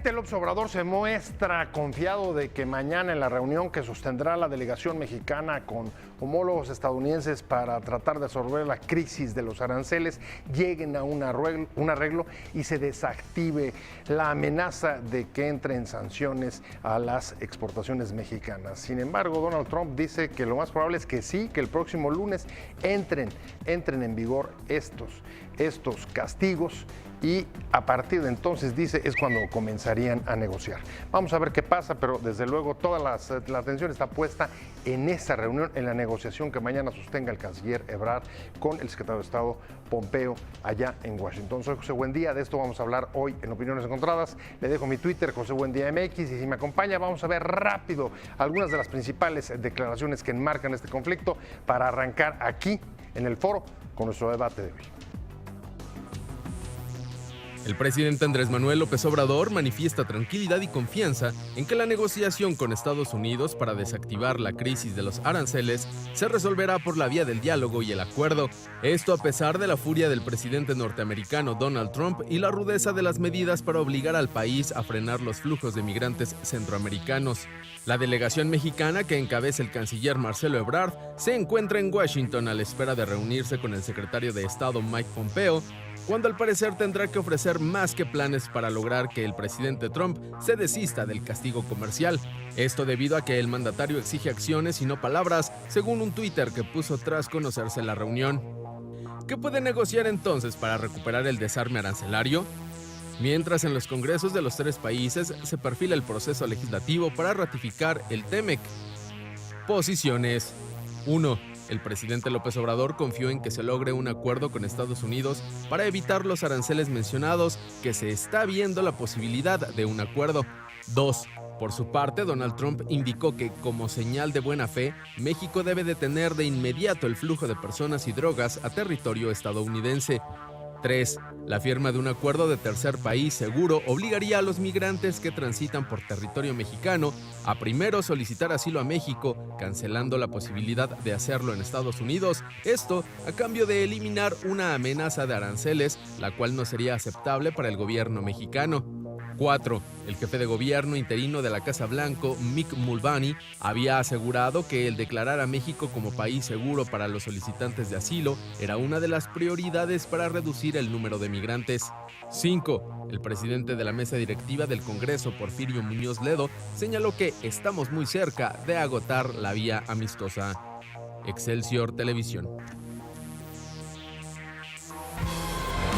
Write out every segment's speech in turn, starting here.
presidente López Obrador se muestra confiado de que mañana en la reunión que sostendrá la delegación mexicana con homólogos estadounidenses para tratar de resolver la crisis de los aranceles, lleguen a un arreglo y se desactive la amenaza de que entren sanciones a las exportaciones mexicanas. Sin embargo, Donald Trump dice que lo más probable es que sí, que el próximo lunes entren en vigor estos castigos y a partir de entonces, dice, es cuando comenzarían a negociar. Vamos a ver qué pasa, pero desde luego toda la atención está puesta en esa reunión, en la negociación que mañana sostenga el canciller Ebrard con el secretario de Estado Pompeo allá en Washington. Soy José Buendía, de esto vamos a hablar hoy en Opiniones Encontradas. Le dejo mi Twitter, José Buendía MX, y si me acompaña vamos a ver rápido algunas de las principales declaraciones que enmarcan este conflicto para arrancar aquí en el foro con nuestro debate de hoy. El presidente Andrés Manuel López Obrador manifiesta tranquilidad y confianza en que la negociación con Estados Unidos para desactivar la crisis de los aranceles se resolverá por la vía del diálogo y el acuerdo. Esto a pesar de la furia del presidente norteamericano Donald Trump y la rudeza de las medidas para obligar al país a frenar los flujos de migrantes centroamericanos. La delegación mexicana que encabeza el canciller Marcelo Ebrard se encuentra en Washington a la espera de reunirse con el secretario de Estado Mike Pompeo, cuando al parecer tendrá que ofrecer más que planes para lograr que el presidente Trump se desista del castigo comercial. Esto debido a que el mandatario exige acciones y no palabras, según un Twitter que puso tras conocerse la reunión. ¿Qué puede negociar entonces para recuperar el desarme arancelario? Mientras en los congresos de los tres países se perfila el proceso legislativo para ratificar el TEMEC. Posiciones. 1. El presidente López Obrador confió en que se logre un acuerdo con Estados Unidos para evitar los aranceles mencionados, que se está viendo la posibilidad de un acuerdo. 2. Por su parte, Donald Trump indicó que, como señal de buena fe, México debe detener de inmediato el flujo de personas y drogas a territorio estadounidense. 3. La firma de un acuerdo de tercer país seguro obligaría a los migrantes que transitan por territorio mexicano a primero solicitar asilo a México, cancelando la posibilidad de hacerlo en Estados Unidos, esto a cambio de eliminar una amenaza de aranceles, la cual no sería aceptable para el gobierno mexicano. 4. El jefe de gobierno interino de la Casa Blanca, Mick Mulvaney, había asegurado que el declarar a México como país seguro para los solicitantes de asilo era una de las prioridades para reducir el número de migrantes. 5. El presidente de la mesa directiva del Congreso, Porfirio Muñoz Ledo, señaló que estamos muy cerca de agotar la vía amistosa. Excelsior Televisión.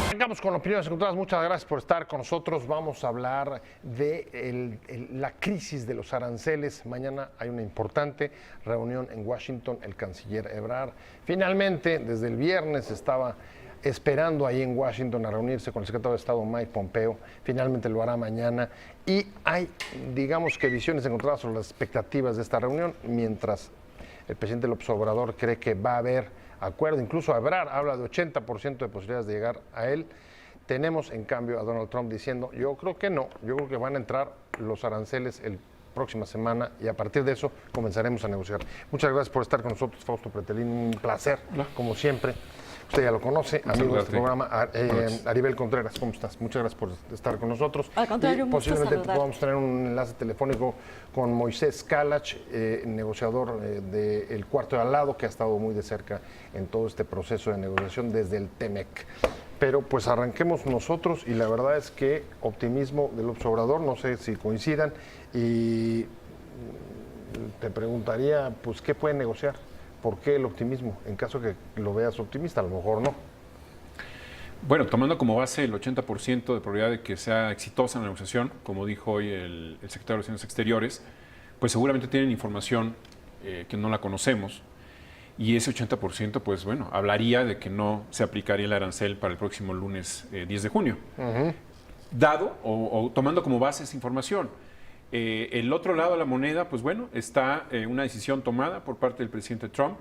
Arrancamos con Opiniones Encontradas. Muchas gracias por estar con nosotros. Vamos a hablar de la crisis de los aranceles. Mañana hay una importante reunión en Washington. El canciller Ebrard finalmente, desde el viernes, estaba esperando ahí en Washington a reunirse con el secretario de Estado Mike Pompeo. Finalmente lo hará mañana. Y hay, digamos que, visiones encontradas sobre las expectativas de esta reunión, mientras el presidente López Obrador cree que va a haber acuerdo. Incluso Ebrard habla de 80% de posibilidades de llegar a él. Tenemos, en cambio, a Donald Trump diciendo, yo creo que no, yo creo que van a entrar los aranceles el próxima semana y a partir de eso comenzaremos a negociar. Muchas gracias por estar con nosotros, Fausto Pretelín, un placer, como siempre. Usted ya lo conoce, amigo de este programa, Aribel Contreras, ¿cómo estás? Muchas gracias por estar con nosotros. Al contrario, y posiblemente podamos tener un enlace telefónico con Moisés Kalach, negociador del cuarto de al lado, que ha estado muy de cerca en todo este proceso de negociación desde el TEMEC. Pero pues arranquemos nosotros y la verdad es que optimismo del observador, no sé si coincidan, y te preguntaría, pues, ¿qué pueden negociar? ¿Por qué el optimismo? En caso que lo veas optimista, a lo mejor no. Bueno, tomando como base el 80% de probabilidad de que sea exitosa la negociación, como dijo hoy el secretario de Relaciones Exteriores, pues seguramente tienen información que no la conocemos. Y ese 80%, pues bueno, hablaría de que no se aplicaría el arancel para el próximo lunes 10 de junio. Dado o tomando como base esa información. El otro lado de la moneda, pues bueno, está una decisión tomada por parte del presidente Trump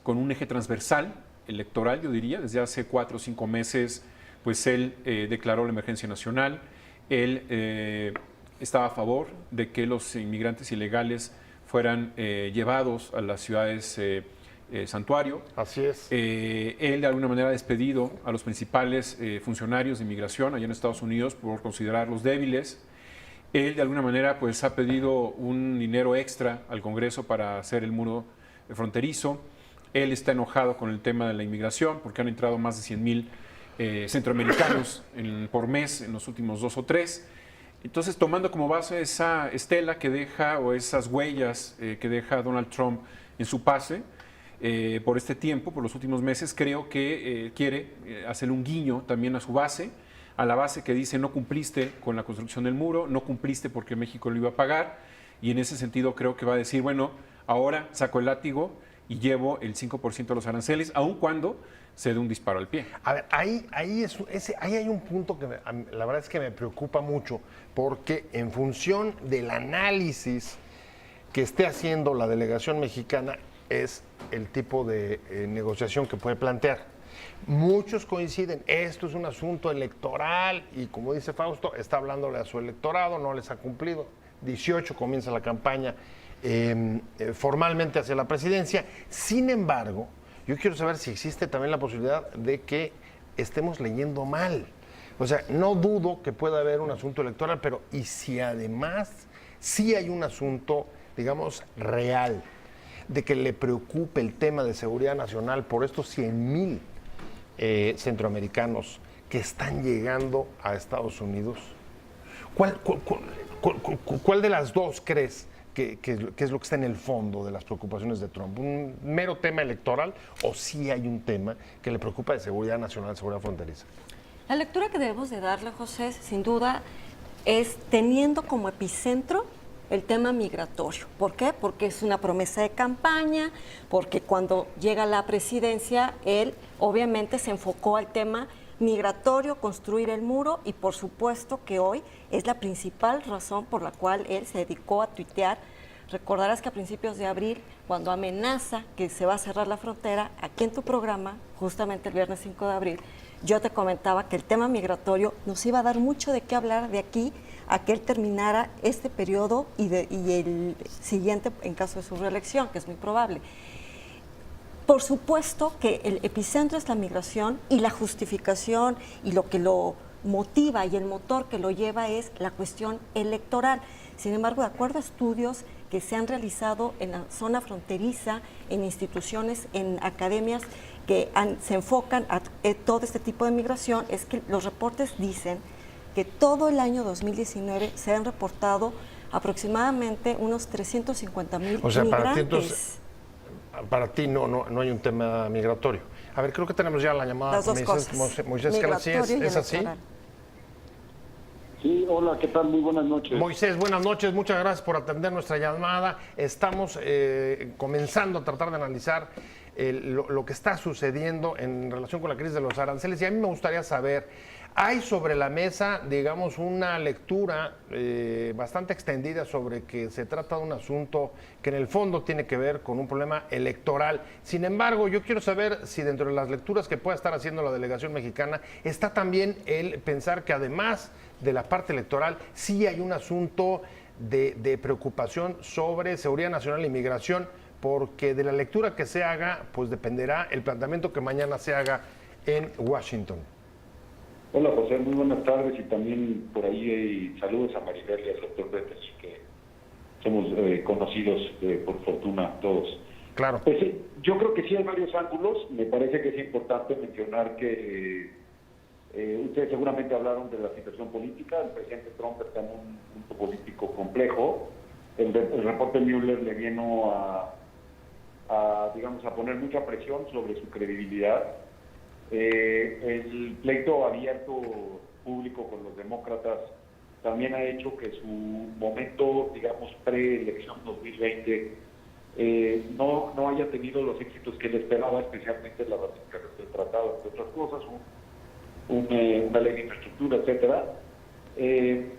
con un eje transversal electoral, yo diría, desde hace 4 o 5 meses, pues él declaró la emergencia nacional, él estaba a favor de que los inmigrantes ilegales fueran llevados a las ciudades santuario. Así es. Él de alguna manera ha despedido a los principales funcionarios de inmigración allá en Estados Unidos por considerarlos débiles. Él de alguna manera pues ha pedido un dinero extra al Congreso para hacer el muro fronterizo. Él está enojado con el tema de la inmigración porque han entrado más de 100,000 centroamericanos por mes en los últimos 2 o 3. Entonces, tomando como base esa estela que deja o esas huellas que deja Donald Trump en su pase por este tiempo, por los últimos meses, creo que quiere hacerle un guiño también a su base, a la base que dice no cumpliste con la construcción del muro, no cumpliste porque México lo iba a pagar, y en ese sentido creo que va a decir, bueno, ahora saco el látigo y llevo el 5% de los aranceles, aun cuando se dé un disparo al pie. A ver, ahí hay un punto que la verdad es que me preocupa mucho, porque en función del análisis que esté haciendo la delegación mexicana es el tipo de negociación que puede plantear. Muchos coinciden, esto es un asunto electoral y como dice Fausto, está hablándole a su electorado, no les ha cumplido. 18 comienza la campaña formalmente hacia la presidencia. Sin embargo, yo quiero saber si existe también la posibilidad de que estemos leyendo mal. O sea, no dudo que pueda haber un asunto electoral, pero ¿y si además sí hay un asunto, digamos, real, de que le preocupe el tema de seguridad nacional por estos 100,000 centroamericanos que están llegando a Estados Unidos? ¿Cuál de las dos crees que es lo que está en el fondo de las preocupaciones de Trump? ¿Un mero tema electoral o sí hay un tema que le preocupa de seguridad nacional, seguridad fronteriza? La lectura que debemos de darle, José, sin duda, es teniendo como epicentro el tema migratorio. ¿Por qué? Porque es una promesa de campaña, porque cuando llega a la presidencia, él obviamente se enfocó al tema migratorio, construir el muro, y por supuesto que hoy es la principal razón por la cual él se dedicó a tuitear. Recordarás que a principios de abril, cuando amenaza que se va a cerrar la frontera, aquí en tu programa, justamente el viernes 5 de abril, yo te comentaba que el tema migratorio nos iba a dar mucho de qué hablar de aquí a que él terminara este periodo y el siguiente en caso de su reelección, que es muy probable. Por supuesto que el epicentro es la migración y la justificación y lo que lo motiva y el motor que lo lleva es la cuestión electoral. Sin embargo, de acuerdo a estudios que se han realizado en la zona fronteriza, en instituciones, en academias que se enfocan a todo este tipo de migración, es que los reportes dicen que todo el año 2019 se han reportado aproximadamente unos 350,000 o sea, migrantes. Para ti no hay un tema migratorio. A ver, creo que tenemos ya la llamada. Las dos cosas. Moisés Calasi, ¿es así? Sí, hola, ¿qué tal? Muy buenas noches. Moisés, buenas noches, muchas gracias por atender nuestra llamada. Estamos comenzando a tratar de analizar lo que está sucediendo en relación con la crisis de los aranceles, y a mí me gustaría saber, hay sobre la mesa, digamos, una lectura bastante extendida sobre que se trata de un asunto que en el fondo tiene que ver con un problema electoral. Sin embargo, yo quiero saber si dentro de las lecturas que pueda estar haciendo la delegación mexicana está también el pensar que además de la parte electoral sí hay un asunto de preocupación sobre seguridad nacional e inmigración, porque de la lectura que se haga, pues dependerá el planteamiento que mañana se haga en Washington. Hola, José, muy buenas tardes, y también por ahí saludos a Maribel y al doctor Betes, que somos conocidos por fortuna todos. Claro. Pues, yo creo que sí hay varios ángulos. Me parece que es importante mencionar que ustedes seguramente hablaron de la situación política. El presidente Trump está en un punto político complejo. El reporte Mueller le vino a poner mucha presión sobre su credibilidad. El pleito abierto público con los demócratas también ha hecho que su momento, digamos, preelección 2020 no haya tenido los éxitos que él esperaba, especialmente la ratificación del tratado, entre otras cosas, una ley de infraestructura, etcétera.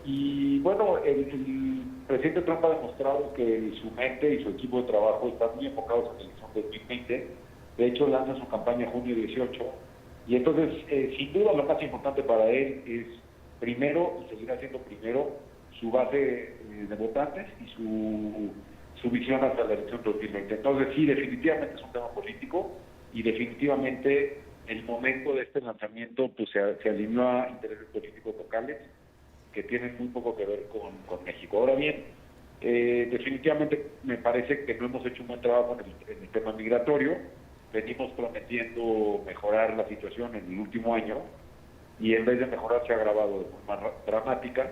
Y bueno, el presidente Trump ha demostrado que su mente y su equipo de trabajo están muy enfocados en la elección de 2020. De hecho, lanza su campaña en junio 18. Y entonces, sin duda, lo más importante para él es, primero, y seguirá siendo primero, su base de votantes y su su visión hasta la elección 2020. Entonces sí, definitivamente es un tema político y definitivamente el momento de este lanzamiento pues se alineó a intereses políticos locales que tienen muy poco que ver con México. Ahora bien, definitivamente me parece que no hemos hecho un buen trabajo en el tema migratorio. Venimos prometiendo mejorar la situación en el último año y en vez de mejorar se ha agravado de forma dramática.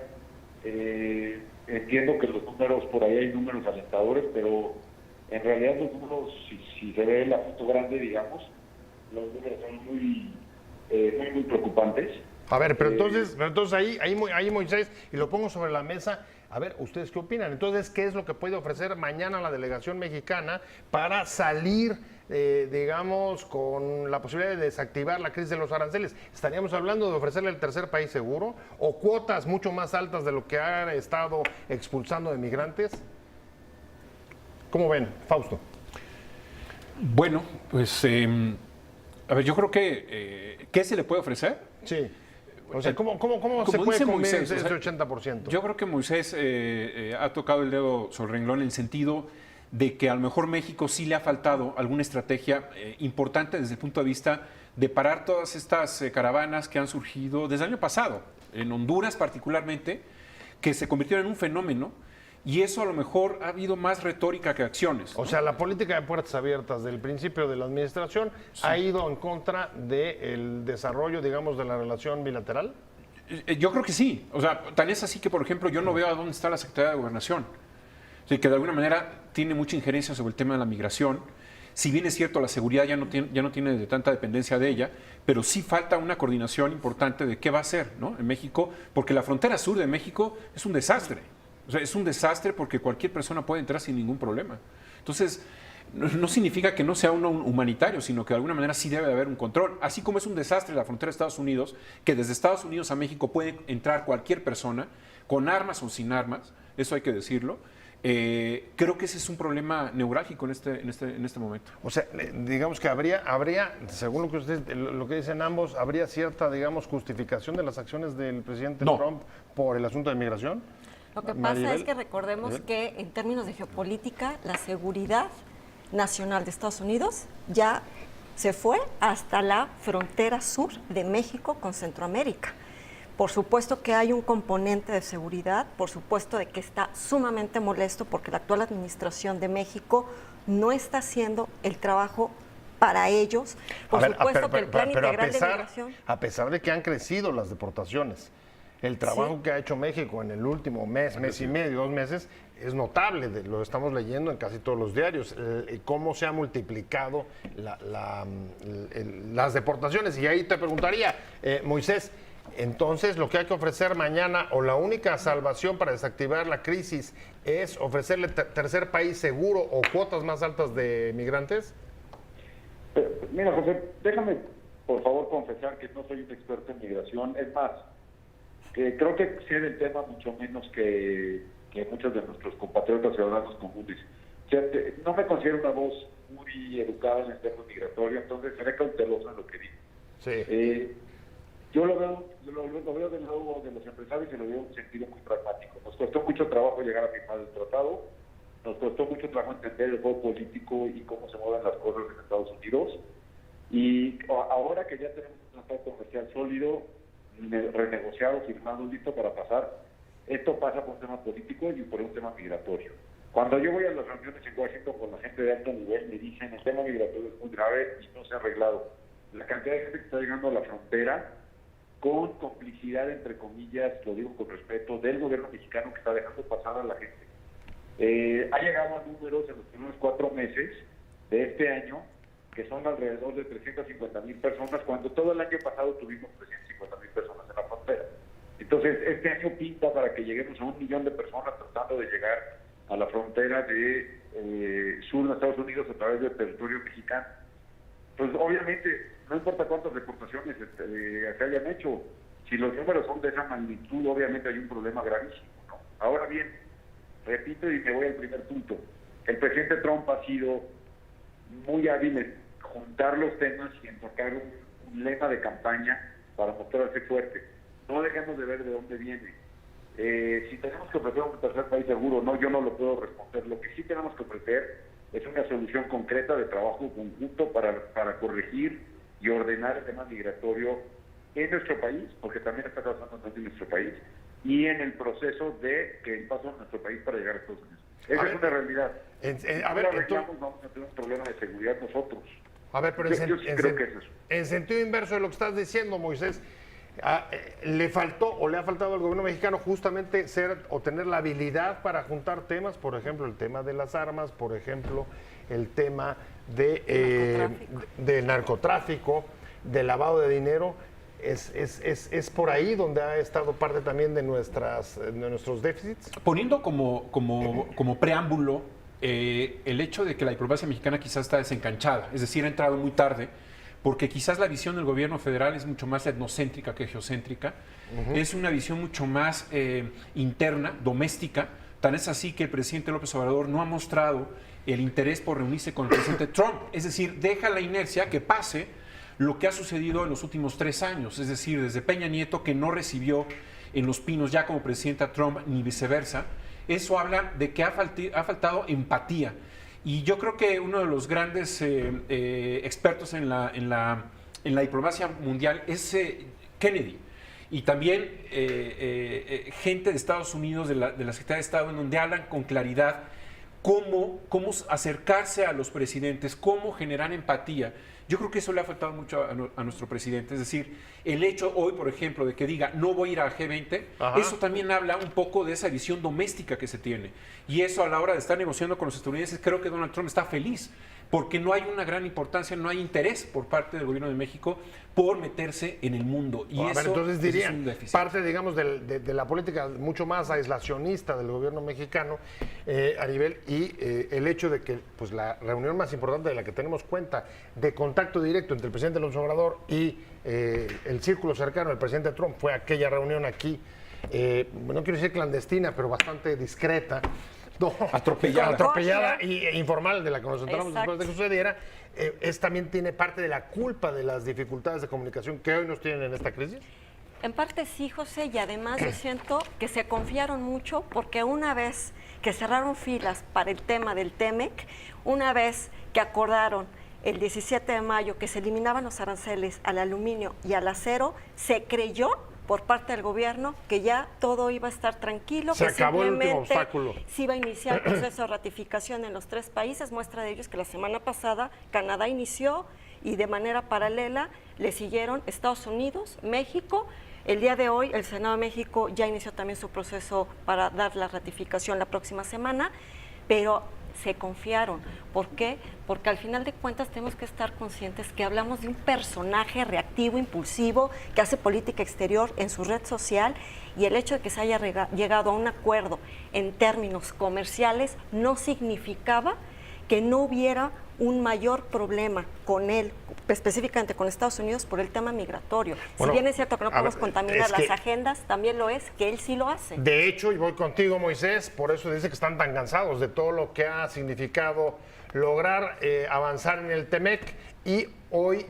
Entiendo que los números, por ahí hay números alentadores, pero en realidad los números, si se ve la foto grande, digamos, los números son muy preocupantes. A ver, pero entonces ahí Moisés, y lo pongo sobre la mesa, a ver, ¿ustedes qué opinan? Entonces, ¿qué es lo que puede ofrecer mañana la delegación mexicana para salir, digamos, con la posibilidad de desactivar la crisis de los aranceles? ¿Estaríamos hablando de ofrecerle el tercer país seguro o cuotas mucho más altas de lo que han estado expulsando de migrantes? ¿Cómo ven, Fausto? Bueno, pues, a ver, yo creo que, ¿qué se le puede ofrecer? Sí. O sea, ¿cómo se puede comer Moisés, ese 80%? Yo creo que Moisés ha tocado el dedo sobre el renglón en el sentido de que a lo mejor México sí le ha faltado alguna estrategia importante desde el punto de vista de parar todas estas caravanas que han surgido desde el año pasado, en Honduras particularmente, que se convirtieron en un fenómeno. Y eso a lo mejor ha habido más retórica que acciones, ¿no? O sea, la política de puertas abiertas del principio de la administración ha ido en contra del desarrollo, digamos, de la relación bilateral. Yo creo que sí. O sea, tan es así que, por ejemplo, yo no veo a dónde está la Secretaría de Gobernación. O sea, que de alguna manera tiene mucha injerencia sobre el tema de la migración. Si bien es cierto, la seguridad ya no tiene de tanta dependencia de ella, pero sí falta una coordinación importante de qué va a hacer, ¿no?, en México, porque la frontera sur de México es un desastre. O sea, es un desastre porque cualquier persona puede entrar sin ningún problema. Entonces, no significa que no sea uno humanitario, sino que de alguna manera sí debe de haber un control. Así como es un desastre la frontera de Estados Unidos, que desde Estados Unidos a México puede entrar cualquier persona, con armas o sin armas, eso hay que decirlo. Creo que ese es un problema neurálgico en este momento. O sea, digamos que habría, según lo que dicen ambos, habría cierta, digamos, justificación de las acciones del presidente Trump por el asunto de migración. Lo que pasa es que recordemos que en términos de geopolítica, la seguridad nacional de Estados Unidos ya se fue hasta la frontera sur de México con Centroamérica. Por supuesto que hay un componente de seguridad, por supuesto de que está sumamente molesto porque la actual administración de México no está haciendo el trabajo para ellos. Por supuesto que el plan integral de migración... A pesar de que han crecido las deportaciones, el trabajo que ha hecho México en el último mes y medio, 2 meses, es notable. Lo estamos leyendo en casi todos los diarios. Cómo se han multiplicado las deportaciones. Y ahí te preguntaría, Moisés, entonces lo que hay que ofrecer mañana, o la única salvación para desactivar la crisis, es ofrecerle tercer país seguro o cuotas más altas de migrantes. Mira, José, déjame por favor confesar que no soy un experto en migración. Es más, creo que sé del tema mucho menos que muchos de nuestros compatriotas ciudadanos comunes. O sea, no me considero una voz muy educada en el tema migratorio, entonces seré cauteloso en lo que digo. Sí. Yo lo veo del lado de los empresarios y lo veo en un sentido muy pragmático. Nos costó mucho trabajo llegar a firmar el tratado, nos costó mucho trabajo entender el juego político y cómo se mueven las cosas en Estados Unidos. Y ahora que ya tenemos un tratado comercial sólido, renegociado, firmado, listo para pasar, esto pasa por un tema político y por un tema migratorio. Cuando yo voy a las reuniones en Washington con la gente de alto nivel, me dicen el tema migratorio es muy grave y no se ha arreglado. La cantidad de gente que está llegando a la frontera con complicidad, entre comillas, lo digo con respeto, del gobierno mexicano que está dejando pasar a la gente. Ha llegado a números en los primeros 4 meses de este año que son alrededor de 350,000 personas, cuando todo el año pasado tuvimos 350,000 personas en la frontera. Entonces, este año pinta para que lleguemos a 1 millón de personas tratando de llegar a la frontera de sur de Estados Unidos a través del territorio mexicano. Pues obviamente, no importa cuántas deportaciones se hayan hecho, si los números son de esa magnitud, obviamente hay un problema gravísimo, ¿no? Ahora bien, repito y me voy al primer punto, el presidente Trump ha sido muy hábil en juntar los temas y en tocar un lema de campaña para mostrarse fuerte. No dejemos de ver de dónde viene. Si tenemos que ofrecer un tercer país seguro, no, yo no lo puedo responder. Lo que sí tenemos que ofrecer es una solución concreta de trabajo conjunto para corregir y ordenar el tema migratorio en nuestro país, porque también está causando en nuestro país, y en el proceso de que el paso a nuestro país para llegar a Estados Unidos. Esa es una realidad. Vamos a tener un problema de seguridad nosotros. A ver, pero yo sí creo que es eso. En sentido inverso de lo que estás diciendo, Moisés, ¿le faltó o le ha faltado al gobierno mexicano justamente ser o tener la habilidad para juntar temas? Por ejemplo, el tema de las armas, por ejemplo, el tema del narcotráfico, del lavado de dinero. Es por ahí donde ha estado parte también de nuestros déficits. Poniendo como preámbulo el hecho de que la diplomacia mexicana quizás está desencanchada, es decir, ha entrado muy tarde, porque quizás la visión del gobierno federal es mucho más etnocéntrica que geocéntrica, es una visión mucho más interna, doméstica. Tan es así que el presidente López Obrador no ha mostrado el interés por reunirse con el presidente Trump, es decir, deja la inercia que pase lo que ha sucedido en los últimos 3 años, es decir, desde Peña Nieto, que no recibió en Los Pinos ya como presidente a Trump, ni viceversa. Eso habla de que ha faltado empatía. Y yo creo que uno de los grandes expertos en la diplomacia mundial es Kennedy. Y también gente de Estados Unidos, de la Secretaría de Estado, en donde hablan con claridad cómo acercarse a los presidentes, cómo generar empatía. Yo creo que eso le ha faltado mucho a nuestro presidente. Es decir, el hecho hoy, por ejemplo, de que diga no voy a ir al G20, eso también habla un poco de esa visión doméstica que se tiene. Y eso, a la hora de estar negociando con los estadounidenses, creo que Donald Trump está feliz, porque no hay una gran importancia, no hay interés por parte del gobierno de México por meterse en el mundo. Y eso, entonces diría, es un déficit. parte, digamos, de la política mucho más aislacionista del gobierno mexicano a nivel, y el hecho de que pues, la reunión más importante de la que tenemos cuenta de contacto directo entre el presidente López Obrador y el círculo cercano del presidente Trump fue aquella reunión aquí, no quiero decir clandestina, pero bastante discreta. No, atropellada e informal, de la que nos enteramos después de que sucediera, también tiene parte de la culpa de las dificultades de comunicación que hoy nos tienen en esta crisis. En parte sí, José, y además yo siento que se confiaron mucho porque una vez que cerraron filas para el tema del TEMEC, una vez que acordaron el 17 de mayo que se eliminaban los aranceles al aluminio y al acero, se creyó por parte del gobierno que ya todo iba a estar tranquilo, se que acabó el último simplemente obstáculo. se iba a iniciar el proceso de ratificación en los 3 países. Muestra de ello es que la semana pasada Canadá inició y de manera paralela le siguieron Estados Unidos, México. El día de hoy el Senado de México ya inició también su proceso para dar la ratificación la próxima semana, pero se confiaron. ¿Por qué? Porque al final de cuentas tenemos que estar conscientes que hablamos de un personaje reactivo, impulsivo, que hace política exterior en su red social, y el hecho de que se haya llegado a un acuerdo en términos comerciales no significaba que no hubiera un mayor problema con él, específicamente con Estados Unidos, por el tema migratorio. Bueno, si bien es cierto que no podemos contaminar es las agendas, también lo es que él sí lo hace. De hecho, y voy contigo, Moisés, por eso dice que están tan cansados de todo lo que ha significado lograr avanzar en el TEMEC, y hoy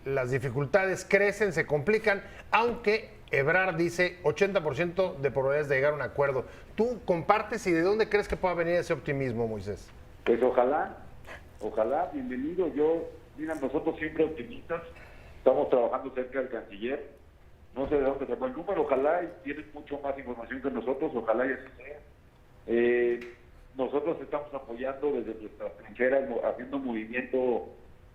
las dificultades crecen, se complican, aunque Ebrard dice 80% de probabilidades de llegar a un acuerdo. ¿Tú compartes y de dónde crees que pueda venir ese optimismo, Moisés? Pues ojalá, bienvenido. Mira, nosotros siempre optimistas, estamos trabajando cerca del canciller, no sé de dónde sacó el número, ojalá, y tienen mucho más información que nosotros, ojalá y así sea. Nosotros estamos apoyando desde nuestras trincheras, haciendo movimiento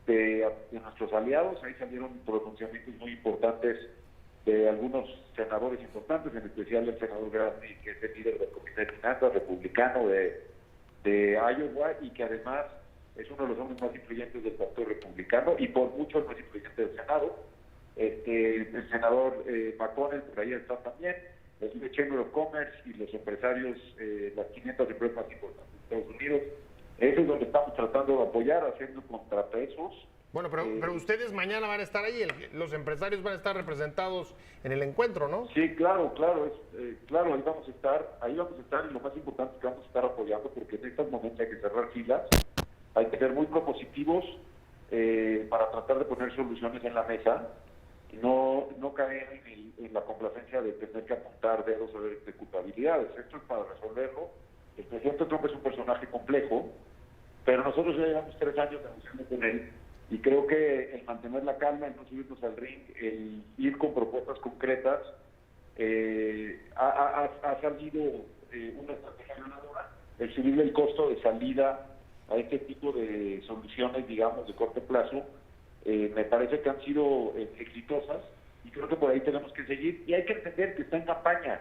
de nuestros aliados. Ahí salieron pronunciamientos muy importantes de algunos senadores importantes, en especial el senador Grassi, que es el líder del Comité de Finanzas republicano de Iowa, y que además es uno de los hombres más influyentes del Partido Republicano y por mucho el más influyente del Senado. El senador McConnell, por ahí está también, el Chamber of Commerce y los empresarios, las 500 empresas más importantes de Estados Unidos. Eso es donde estamos tratando de apoyar, haciendo contrapesos. Bueno, pero ustedes mañana van a estar ahí, los empresarios van a estar representados en el encuentro, ¿no? Sí, claro, ahí vamos a estar, y lo más importante es que vamos a estar apoyando, porque en estos momentos hay que cerrar filas, hay que ser muy propositivos para tratar de poner soluciones en la mesa, no caer en la complacencia de tener que apuntar dedos a ver de culpabilidades. Esto es para resolverlo. El presidente Trump es un personaje complejo, pero nosotros ya llevamos 3 años negociando con él, y creo que el mantener la calma, el no subirnos al ring, el ir con propuestas concretas, ha salido una estrategia ganadora. El subirle el costo de salida a este tipo de soluciones, digamos, de corto plazo, me parece que han sido exitosas, y creo que por ahí tenemos que seguir, y hay que entender que está en campaña.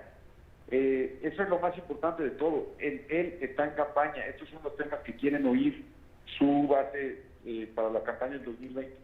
Eso es lo más importante de todo. Él está en campaña. Estos son los temas que quieren oír su base para la campaña del 2020.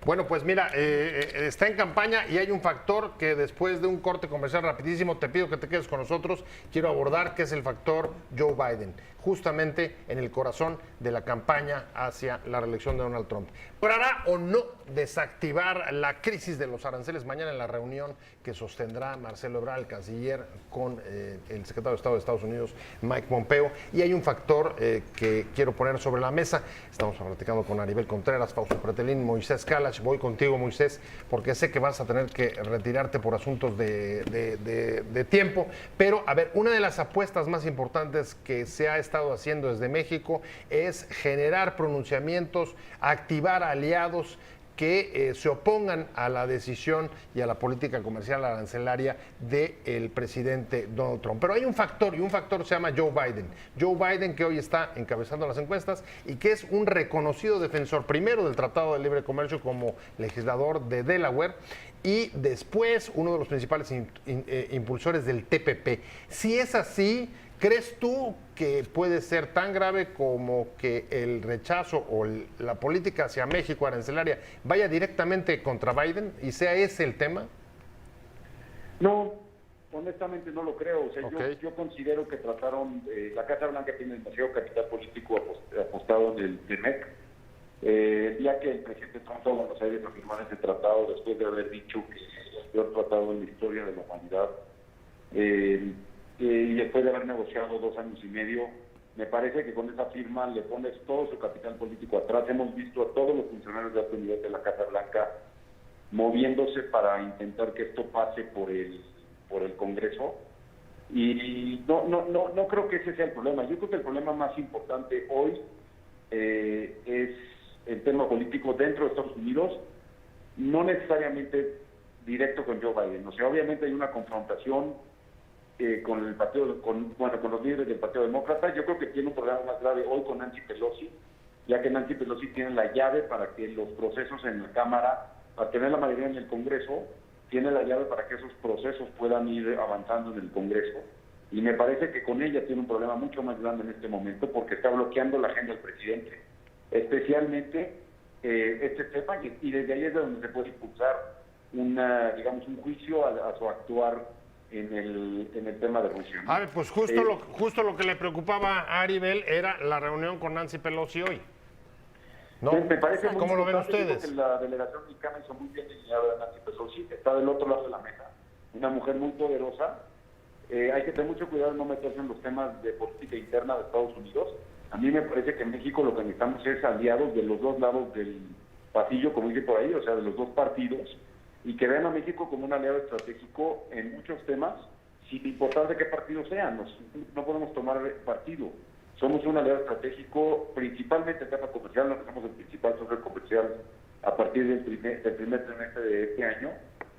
Bueno, pues mira, está en campaña y hay un factor que después de un corte comercial rapidísimo, te pido que te quedes con nosotros, quiero abordar, que es el factor Joe Biden, justamente en el corazón de la campaña hacia la reelección de Donald Trump. ¿Logrará o no desactivar la crisis de los aranceles mañana en la reunión que sostendrá Marcelo Ebrard, el canciller, con el secretario de Estado de Estados Unidos, Mike Pompeo? Y hay un factor que quiero poner sobre la mesa. Estamos platicando con Aribel Contreras, Fausto Pretelín, Moisés Kalash. Voy contigo, Moisés, porque sé que vas a tener que retirarte por asuntos de tiempo. Pero, a ver, una de las apuestas más importantes que se ha estado haciendo desde México es generar pronunciamientos, activar aliados que se opongan a la decisión y a la política comercial arancelaria del presidente Donald Trump. Pero hay un factor, y un factor se llama Joe Biden. Joe Biden, que hoy está encabezando las encuestas y que es un reconocido defensor, primero del Tratado de Libre Comercio como legislador de Delaware, y después uno de los principales impulsores del TPP. Si es así, ¿crees tú que puede ser tan grave como que el rechazo o la política hacia México arancelaria vaya directamente contra Biden y sea ese el tema? No, honestamente no lo creo. O sea, Okay. yo considero que trataron, la Casa Blanca tiene demasiado capital político apostado en el TEMEC. Ya que el presidente Trump fue a Buenos Aires a firmar ese tratado después de haber dicho que es el peor tratado en la historia de la humanidad, y después de haber negociado 2 años y medio, me parece que con esa firma le pones todo su capital político atrás. Hemos visto a todos los funcionarios de alto nivel de la Casa Blanca moviéndose para intentar que esto pase por el Congreso, y no creo que ese sea el problema. Yo creo que el problema más importante hoy es el tema político dentro de Estados Unidos, no necesariamente directo con Joe Biden. O sea, obviamente hay una confrontación con el partido, con los líderes del Partido Demócrata. Yo creo que tiene un problema más grave hoy con Nancy Pelosi, ya que Nancy Pelosi tiene la llave para que los procesos en la Cámara, para tener la mayoría en el Congreso, tiene la llave para que esos procesos puedan ir avanzando en el Congreso. Y me parece que con ella tiene un problema mucho más grande en este momento, porque está bloqueando la agenda del presidente, especialmente este tema, y desde ahí es de donde se puede impulsar un juicio a su actuar en el tema de Rusia, ¿no? A ver, pues justo lo que le preocupaba a Aribel era la reunión con Nancy Pelosi hoy. ¿No? Me parece muy ¿Cómo lo ven importante. Digo ustedes? que la delegación mexicana hizo muy bien alineada a Nancy Pelosi, está del otro lado de la mesa, una mujer muy poderosa. Hay que tener mucho cuidado de no meterse en los temas de política interna de Estados Unidos. A mí me parece que en México lo que necesitamos es aliados de los dos lados del pasillo, como dice por ahí, o sea, de los dos partidos, y que vean a México como un aliado estratégico en muchos temas, sin importar de qué partido sean. No podemos tomar partido. Somos un aliado estratégico, principalmente en tema comercial. Nosotros somos el principal socio comercial a partir del primer trimestre de este año,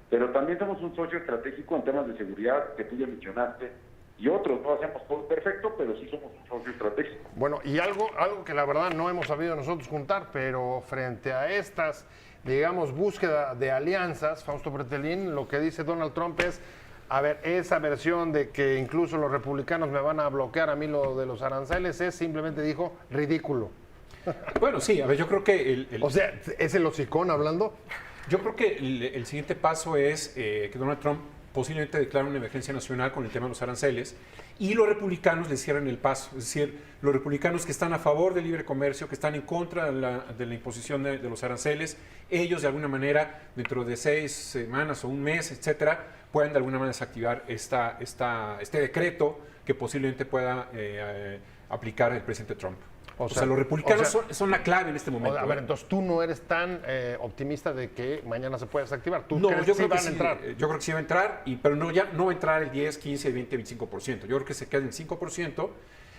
pero también somos un socio estratégico en temas de seguridad, que tú ya mencionaste, y otros. No hacemos todo perfecto, pero sí somos un socio estratégico. Bueno, y algo que la verdad no hemos sabido nosotros juntar, pero frente a estas, digamos, búsqueda de alianzas, Fausto Pretelín, lo que dice Donald Trump es, a ver, esa versión de que incluso los republicanos me van a bloquear a mí lo de los aranceles es, simplemente dijo, ridículo. Bueno, sí, a ver, yo creo que O sea, ¿es el hocicón hablando? Yo creo que el siguiente paso es que Donald Trump posiblemente declare una emergencia nacional con el tema de los aranceles y los republicanos le cierren el paso. Es decir, los republicanos que están a favor del libre comercio, que están en contra de la imposición de los aranceles, ellos de alguna manera, dentro de 6 semanas o un mes, etcétera, puedan de alguna manera desactivar este decreto que posiblemente pueda aplicar el presidente Trump. O sea, los republicanos son la clave en este momento. A ver, entonces tú no eres tan optimista de que mañana se pueda desactivar. ¿Tú No, crees yo que creo sí van que a entrar? yo creo que sí va a entrar, pero no va a entrar el 10, 15, 20, 25%. Yo creo que se queda en el 5%,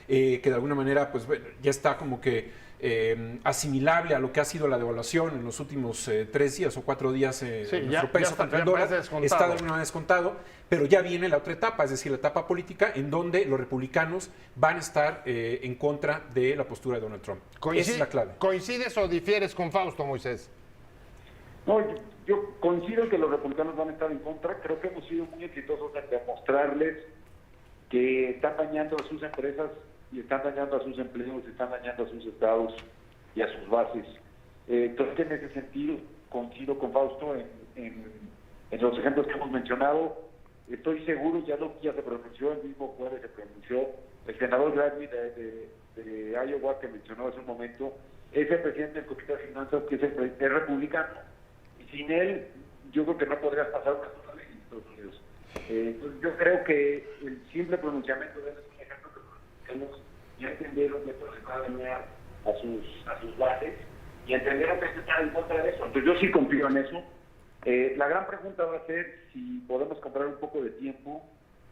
que de alguna manera pues bueno, ya está como que asimilable a lo que ha sido la devaluación en los últimos 3 días o 4 días en nuestro peso contra el dólar. Está de alguna manera descontado, pero ya viene la otra etapa, es decir, la etapa política en donde los republicanos van a estar en contra de la postura de Donald Trump. Esa es la clave. ¿Coincides o difieres con Fausto, Moisés? No, yo coincido que los republicanos van a estar en contra. Creo que hemos sido muy exitosos en demostrarles que están dañando a sus empresas y están dañando a sus empleos, están dañando a sus estados y a sus bases. Entonces, en ese sentido, coincido con Fausto en los ejemplos que hemos mencionado. Estoy seguro, ya se pronunció, el mismo jueves se pronunció, el senador Gladney de Iowa, que mencionó hace un momento, es el presidente del Comité de Finanzas, que es republicano. Y sin él, yo creo que no podrías pasar una sola ley en Estados Unidos. Entonces yo creo que el simple pronunciamiento de él es un ejemplo que los mexicanos ya entendieron que esto se va a dañar a sus bases y entendieron que se está en contra de eso. Entonces yo sí confío en eso. La gran pregunta va a ser si podemos comprar un poco de tiempo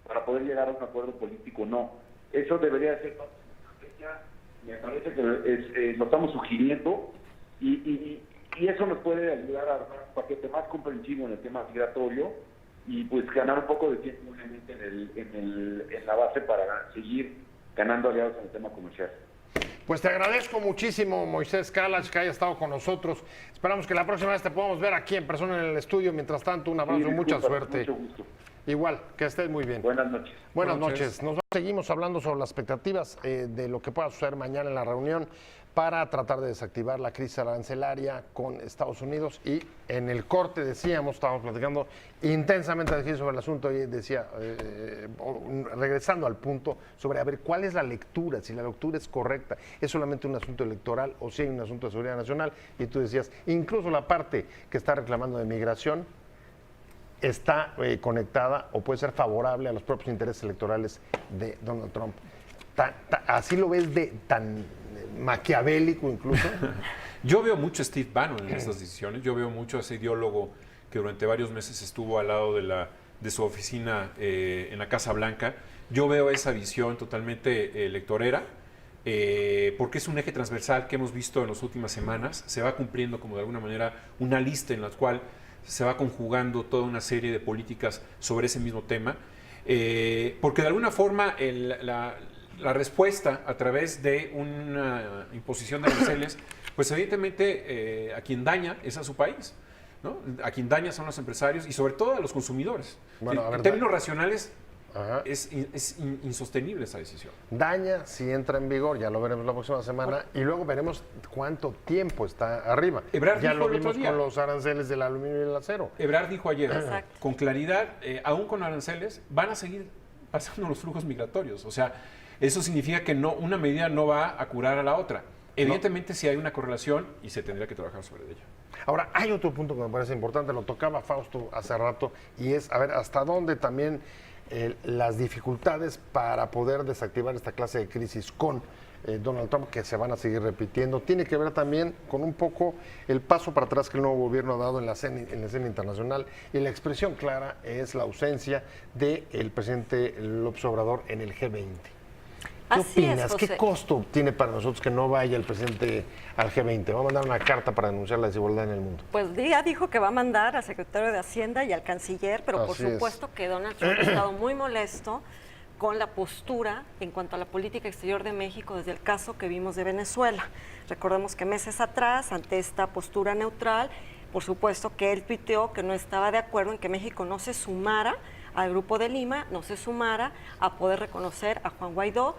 para poder llegar a un acuerdo político o no. Eso debería ser parte de la estrategia. Me parece que lo estamos sugiriendo y eso nos puede ayudar a armar un paquete más comprensivo en el tema migratorio y pues ganar un poco de tiempo obviamente en la base para seguir ganando aliados en el tema comercial. Pues te agradezco muchísimo, Moisés Kalach, que haya estado con nosotros. Esperamos que la próxima vez te podamos ver aquí en persona en el estudio. Mientras tanto, un abrazo, mucha suerte. Mucho gusto. Igual, que estés muy bien. Buenas noches. Buenas noches. Nos seguimos hablando sobre las expectativas de lo que pueda suceder mañana en la reunión para tratar de desactivar la crisis arancelaria con Estados Unidos. Y en el corte estábamos platicando intensamente aquí sobre el asunto y decía, regresando al punto, sobre a ver cuál es la lectura, si la lectura es correcta, es solamente un asunto electoral o si hay un asunto de seguridad nacional. Y tú decías, incluso la parte que está reclamando de migración está conectada o puede ser favorable a los propios intereses electorales de Donald Trump. ¿Así lo ves tan maquiavélico incluso? Yo veo mucho a Steve Bannon en estas decisiones. Yo veo mucho a ese ideólogo que durante varios meses estuvo al lado de su oficina en la Casa Blanca. Yo veo esa visión totalmente electorera, porque es un eje transversal que hemos visto en las últimas semanas. Se va cumpliendo como de alguna manera una lista en la cual se va conjugando toda una serie de políticas sobre ese mismo tema, porque de alguna forma la respuesta a través de una imposición de aranceles, pues evidentemente a quien daña es a su país, ¿no? A quien daña son los empresarios y sobre todo a los consumidores. Bueno, en términos racionales, es insostenible esa decisión. Daña si entra en vigor, ya lo veremos la próxima semana, y luego veremos cuánto tiempo está arriba. Ebrard ya dijo lo vimos con los aranceles del aluminio y el acero. Ebrard dijo ayer, con claridad, aún con aranceles, van a seguir pasando los flujos migratorios. O sea, eso significa que una medida no va a curar a la otra. Evidentemente sí hay una correlación y se tendría que trabajar sobre ella. Ahora, hay otro punto que me parece importante, lo tocaba Fausto hace rato, y es, a ver, hasta dónde también las dificultades para poder desactivar esta clase de crisis con Donald Trump, que se van a seguir repitiendo, tiene que ver también con un poco el paso para atrás que el nuevo gobierno ha dado en la escena internacional, y la expresión clara es la ausencia del presidente López Obrador en el G20. ¿Qué opinas? ¿Qué costo tiene para nosotros que no vaya el presidente al G20? Va a mandar una carta para denunciar la desigualdad en el mundo. Pues ya dijo que va a mandar al secretario de Hacienda y al canciller, pero por supuesto que Donald Trump ha estado muy molesto con la postura en cuanto a la política exterior de México desde el caso que vimos de Venezuela. Recordemos que meses atrás, ante esta postura neutral, por supuesto que él tuiteó que no estaba de acuerdo en que México no se sumara al Grupo de Lima, no se sumara a poder reconocer a Juan Guaidó.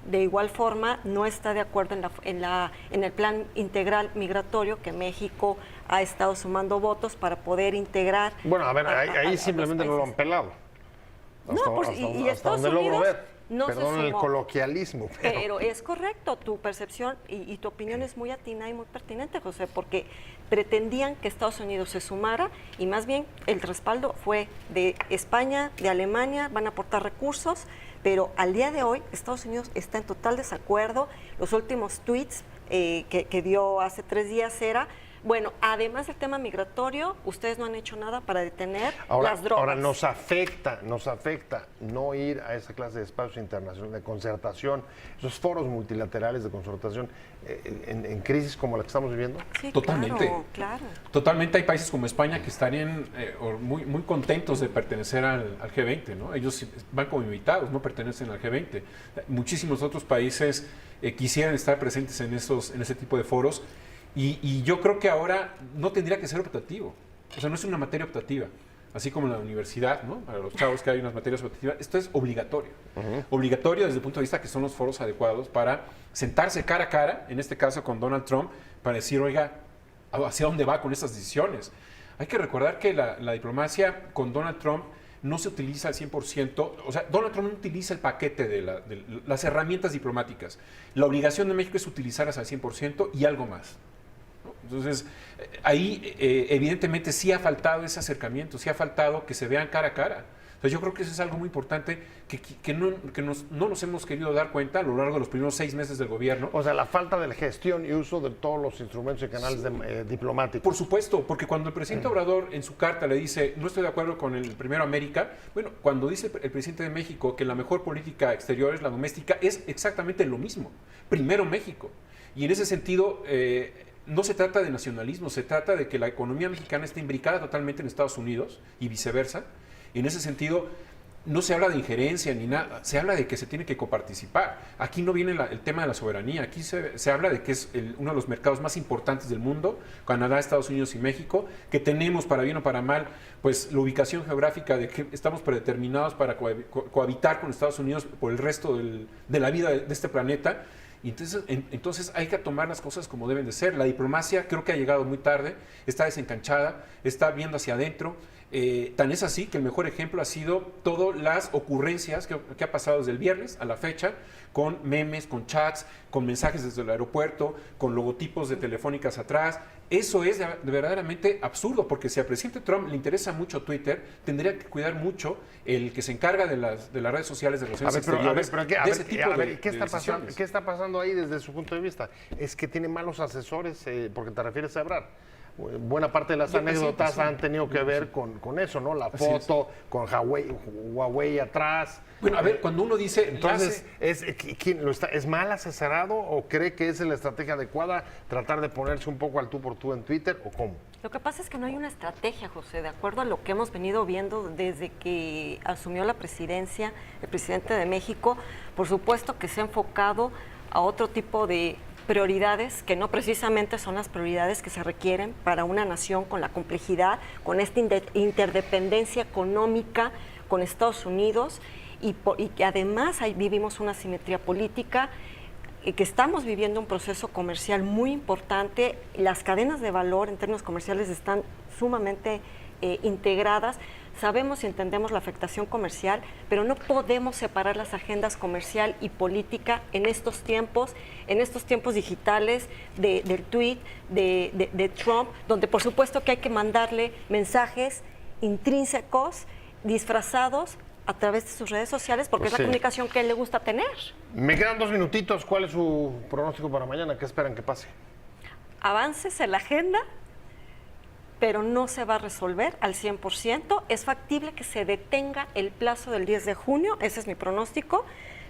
De igual forma, no está de acuerdo en el plan integral migratorio que México ha estado sumando votos para poder integrar. Bueno, a ver, ahí simplemente no lo han pelado. Y Estados Unidos no se Perdón el sumó. coloquialismo. Pero es correcto, tu percepción y tu opinión es muy atinada y muy pertinente, José, porque pretendían que Estados Unidos se sumara y más bien el respaldo fue de España, de Alemania, van a aportar recursos, pero al día de hoy Estados Unidos está en total desacuerdo. Los últimos tweets que dio hace 3 días era: bueno, además del tema migratorio, ustedes no han hecho nada para detener las drogas. Ahora nos afecta no ir a esa clase de espacios internacionales de concertación, esos foros multilaterales de concertación en crisis como la que estamos viviendo. Sí, Totalmente. Claro. Totalmente. Hay países como España que estarían muy, muy contentos de pertenecer al G20, ¿no? Ellos van como invitados, no pertenecen al G20. Muchísimos otros países quisieran estar presentes en ese tipo de foros. Y yo creo que ahora no tendría que ser optativo. O sea, no es una materia optativa. Así como en la universidad, ¿no? Para los chavos que hay unas materias optativas, esto es obligatorio. Obligatorio desde el punto de vista que son los foros adecuados para sentarse cara a cara, en este caso con Donald Trump, para decir, oiga, ¿hacia dónde va con estas decisiones? Hay que recordar que la diplomacia con Donald Trump no se utiliza al 100%, o sea, Donald Trump no utiliza el paquete de las herramientas diplomáticas. La obligación de México es utilizarlas al 100% y algo más. Entonces, ahí evidentemente sí ha faltado ese acercamiento, sí ha faltado que se vean cara a cara. Entonces, yo creo que eso es algo muy importante que no nos hemos querido dar cuenta a lo largo de los primeros 6 meses del gobierno. O sea, la falta de la gestión y uso de todos los instrumentos y canales diplomáticos. Por supuesto, porque cuando el presidente Obrador en su carta le dice, no estoy de acuerdo con el Primero América, bueno, cuando dice el presidente de México que la mejor política exterior es la doméstica, es exactamente lo mismo. Primero México. Y en ese sentido, no se trata de nacionalismo, se trata de que la economía mexicana esté imbricada totalmente en Estados Unidos y viceversa. Y en ese sentido, no se habla de injerencia ni nada, se habla de que se tiene que coparticipar. Aquí no viene el tema de la soberanía, aquí se habla de que es uno de los mercados más importantes del mundo, Canadá, Estados Unidos y México, que tenemos, para bien o para mal, pues la ubicación geográfica de que estamos predeterminados para cohabitar con Estados Unidos por el resto de la vida de este planeta. Y entonces hay que tomar las cosas como deben de ser. La diplomacia creo que ha llegado muy tarde, está desencanchada, está viendo hacia adentro. Tan es así que el mejor ejemplo ha sido todas las ocurrencias que ha pasado desde el viernes a la fecha, con memes, con chats, con mensajes desde el aeropuerto, con logotipos de telefónicas atrás. Eso es verdaderamente absurdo, porque si al presidente Trump le interesa mucho Twitter, tendría que cuidar mucho el que se encarga de las redes sociales de relaciones exteriores. ¿Qué está pasando ahí desde su punto de vista? Es que tiene malos asesores, porque te refieres a Ebrard. Buena parte de las anécdotas han tenido que ver con eso, ¿no? La foto con Huawei atrás. Bueno, a ver, cuando uno dice... Entonces, ¿es mal asesorado o cree que es la estrategia adecuada tratar de ponerse un poco al tú por tú en Twitter o cómo? Lo que pasa es que no hay una estrategia, José, de acuerdo a lo que hemos venido viendo desde que asumió la presidencia el presidente de México. Por supuesto que se ha enfocado a otro tipo de prioridades que no precisamente son las prioridades que se requieren para una nación con la complejidad, con esta interdependencia económica con Estados Unidos y que además vivimos una asimetría política, que estamos viviendo un proceso comercial muy importante. Las cadenas de valor en términos comerciales están sumamente integradas. Sabemos y entendemos la afectación comercial, pero no podemos separar las agendas comercial y política en estos tiempos digitales del tweet de Trump, donde por supuesto que hay que mandarle mensajes intrínsecos, disfrazados a través de sus redes sociales, porque es la comunicación que a él le gusta tener. Me quedan 2 minutitos. ¿Cuál es su pronóstico para mañana? ¿Qué esperan que pase? Avances en la agenda, pero no se va a resolver al 100%. Es factible que se detenga el plazo del 10 de junio, ese es mi pronóstico,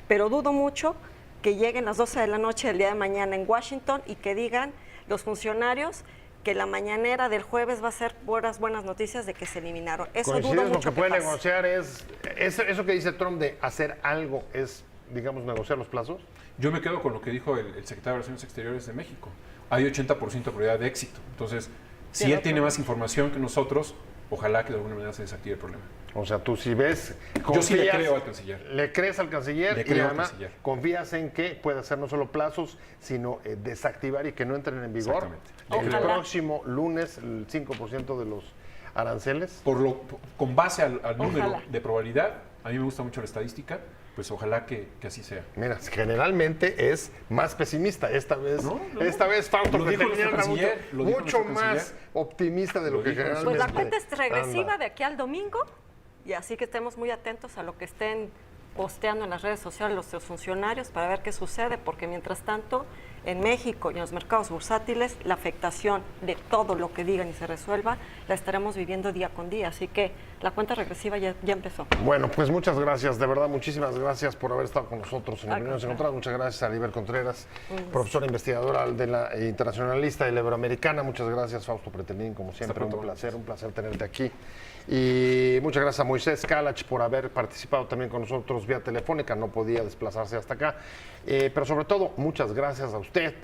pero dudo mucho que lleguen las 12 de la noche del día de mañana en Washington y que digan los funcionarios que la mañanera del jueves va a ser buenas noticias de que se eliminaron. Eso dudo mucho. Lo que puede negociar es eso que dice Trump de hacer algo, es, digamos, negociar los plazos. Yo me quedo con lo que dijo el secretario de Relaciones Exteriores de México. Hay 80% de probabilidad de éxito. Entonces, si él tiene más información que nosotros, ojalá que de alguna manera se desactive el problema. O sea, tú si ves... Yo sí le creo al canciller. Le crees al canciller y además confías en que puede hacer no solo plazos, sino desactivar y que no entren en vigor. El próximo lunes, el 5% de los aranceles. Con base al número de probabilidad, A mí me gusta mucho la estadística, pues ojalá que así sea. Mira, generalmente es más pesimista. Esta vez, No. esta vez Fausto Lo dijo Petelín nuestro era canciller, lo dijo mucho nuestro más canciller. optimista de lo que Lo dijo nuestro Pues generalmente. la cuenta es regresiva anda. de aquí al domingo y así que estemos muy atentos a lo que estén posteando en las redes sociales los funcionarios para ver qué sucede, porque mientras tanto en México y en los mercados bursátiles la afectación de todo lo que digan y se resuelva la estaremos viviendo día con día, así que la cuenta regresiva ya empezó. Bueno, pues muchas gracias, de verdad, muchísimas gracias por haber estado con nosotros en Al Opiniones contrario. Encontradas. Muchas gracias a Liber Contreras, profesora investigadora de la internacionalista y iberoamericana. Muchas gracias, Fausto Pretelín, como siempre, pronto. un placer tenerte aquí. Y muchas gracias a Moisés Kalach por haber participado también con nosotros vía telefónica, no podía desplazarse hasta acá. Pero sobre todo, muchas gracias a usted.